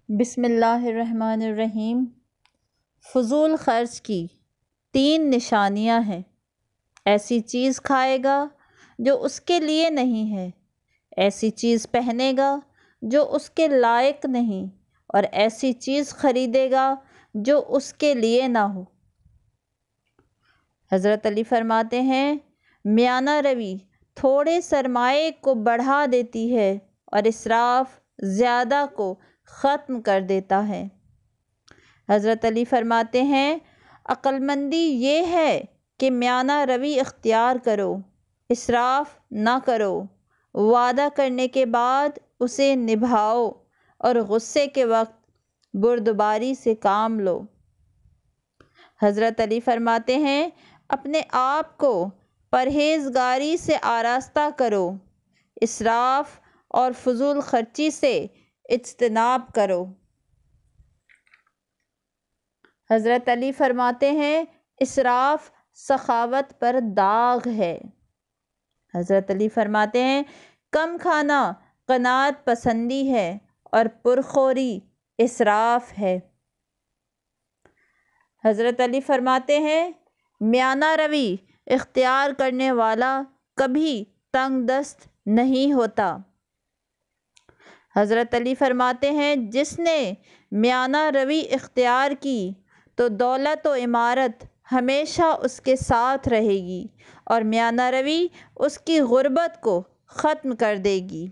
بسم اللہ الرحمن الرحیم۔ فضول خرچ کی 3 نشانیاں ہیں۔ ایسی چیز کھائے گا جو اس کے لیے نہیں ہے، ایسی چیز پہنے گا جو اس کے لائق نہیں، اور ایسی چیز خریدے گا جو اس کے لیے نہ ہو۔ حضرت علی فرماتے ہیں، میانہ روی تھوڑے سرمائے کو بڑھا دیتی ہے اور اسراف زیادہ کو ختم کر دیتا ہے۔ حضرت علی فرماتے ہیں، عقل مندی یہ ہے کہ میانہ روی اختیار کرو، اسراف نہ کرو، وعدہ کرنے کے بعد اسے نبھاؤ اور غصے کے وقت بردباری سے کام لو۔ حضرت علی فرماتے ہیں، اپنے آپ کو پرہیزگاری سے آراستہ کرو، اسراف اور فضول خرچی سے اجتناب کرو۔ حضرت علی فرماتے ہیں، اسراف سخاوت پر داغ ہے۔ حضرت علی فرماتے ہیں، کم کھانا قناعت پسندی ہے اور پرخوری اسراف ہے۔ حضرت علی فرماتے ہیں، میانہ روی اختیار کرنے والا کبھی تنگ دست نہیں ہوتا۔ حضرت علی فرماتے ہیں، جس نے میانہ روی اختیار کی تو دولت و عمارت ہمیشہ اس کے ساتھ رہے گی اور میانہ روی اس کی غربت کو ختم کر دے گی۔